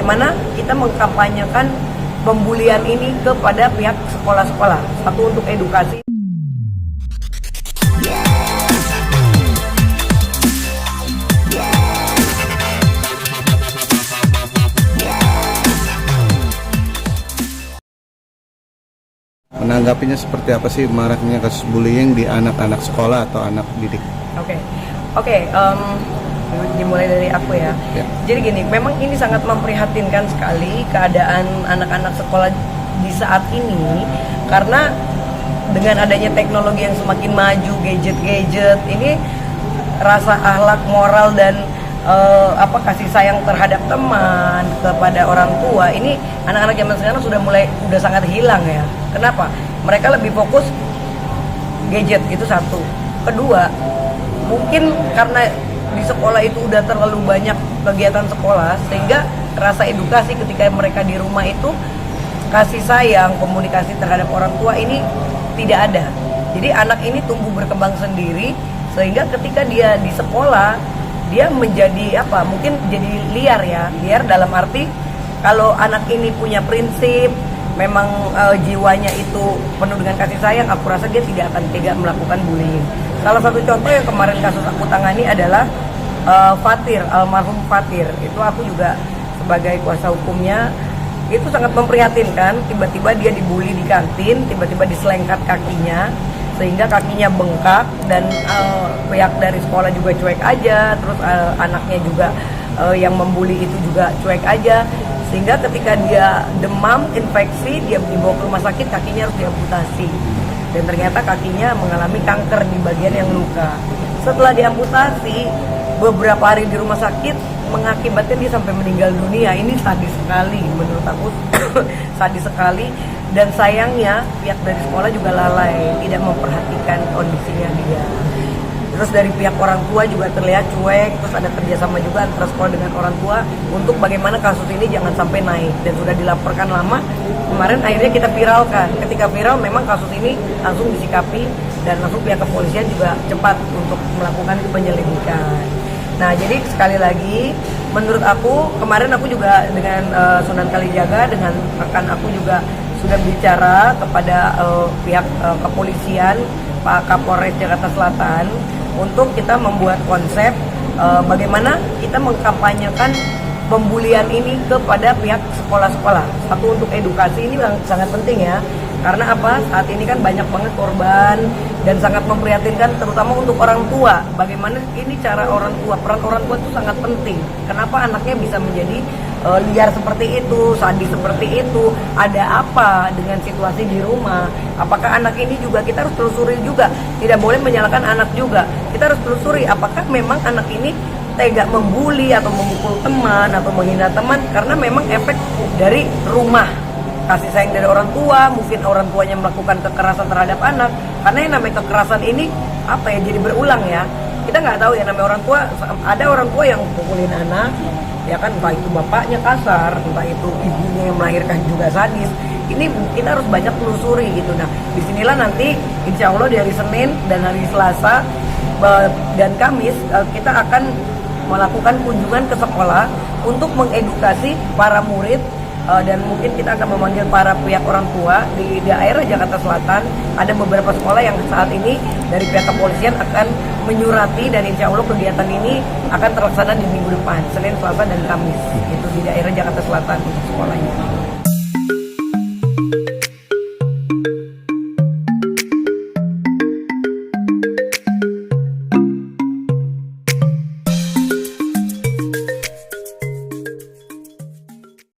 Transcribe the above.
bagaimana kita mengkampanyekan pembulian ini kepada pihak sekolah-sekolah. Satu, untuk edukasi. Menanggapinya seperti apa sih maraknya kasus bullying di anak-anak sekolah atau anak didik? Oke, dimulai dari aku ya. Jadi gini, memang ini sangat memprihatinkan sekali keadaan anak-anak sekolah di saat ini, karena dengan adanya teknologi yang semakin maju, gadget-gadget ini, rasa akhlak moral dan kasih sayang terhadap teman, kepada orang tua, ini anak-anak zaman sekarang sudah sangat hilang ya. Kenapa? Mereka lebih fokus gadget, itu satu. Kedua, mungkin karena di sekolah itu udah terlalu banyak kegiatan sekolah, sehingga rasa edukasi ketika mereka di rumah itu, kasih sayang, komunikasi terhadap orang tua ini tidak ada. Jadi anak ini tumbuh berkembang sendiri, sehingga ketika dia di sekolah, dia menjadi mungkin jadi liar ya. Liar dalam arti, kalau anak ini punya prinsip, memang jiwanya itu penuh dengan kasih sayang, aku rasa dia tidak akan tega melakukan bullying. Salah satu contoh yang kemarin kasus aku tangani adalah Fatir, almarhum Fatir. Itu aku juga sebagai kuasa hukumnya, itu sangat memprihatinkan. Tiba-tiba dia dibully di kantin, tiba-tiba diselengkat kakinya, sehingga kakinya bengkak, dan pihak dari sekolah juga cuek aja, terus anaknya juga yang membuli itu juga cuek aja, sehingga ketika dia demam, infeksi, dia dibawa ke rumah sakit, kakinya harus diamputasi, dan ternyata kakinya mengalami kanker di bagian yang luka. Setelah diamputasi, beberapa hari di rumah sakit, mengakibatkan dia sampai meninggal dunia. Ini sadis sekali menurut aku. Sadis sekali. Dan sayangnya pihak dari sekolah juga lalai, tidak memperhatikan kondisinya dia. Terus dari pihak orang tua juga terlihat cuek. Terus ada kerjasama juga antara sekolah dengan orang tua untuk bagaimana kasus ini jangan sampai naik. Dan sudah dilaporkan lama. Kemarin akhirnya kita viralkan. Ketika viral, memang kasus ini langsung disikapi, dan langsung pihak kepolisian juga cepat untuk melakukan penyelidikan. Nah, jadi sekali lagi, menurut aku, kemarin aku juga dengan Sunan Kalijaga, dengan rekan aku juga sudah bicara kepada pihak kepolisian, Pak Kapolres Jakarta Selatan, untuk kita membuat konsep bagaimana kita mengkampanyekan pembulian ini kepada pihak sekolah-sekolah. Satu, untuk edukasi, ini sangat penting ya. Karena apa? Saat ini kan banyak banget korban, dan sangat memprihatinkan terutama untuk orang tua. Bagaimana ini cara orang tua, peran orang tua itu sangat penting. Kenapa anaknya bisa menjadi liar seperti itu, sadis seperti itu? Ada apa dengan situasi di rumah? Apakah anak ini juga kita harus telusuri juga? Tidak boleh menyalahkan anak juga. Kita harus telusuri apakah memang anak ini tega membuli atau memukul teman atau menghina teman karena memang efek dari rumah. Kasih sayang dari orang tua, mungkin orang tuanya melakukan kekerasan terhadap anak. Karena yang namanya kekerasan ini jadi berulang ya. Kita nggak tahu ya, namanya orang tua. Ada orang tua yang pukulin anak, ya kan, entah itu bapaknya kasar, entah itu ibunya yang melahirkan juga sadis. Ini kita harus banyak telusuri gitu. Nah, disinilah nanti insya Allah di hari Senin dan hari Selasa dan Kamis kita akan melakukan kunjungan ke sekolah untuk mengedukasi para murid. Dan mungkin kita akan memanggil para pihak orang tua di daerah Jakarta Selatan. Ada beberapa sekolah yang saat ini dari pihak kepolisian akan menyurati, dan insya Allah kegiatan ini akan terlaksana di minggu depan, Senin, Selasa, dan Kamis. Itu di daerah Jakarta Selatan untuk sekolahnya.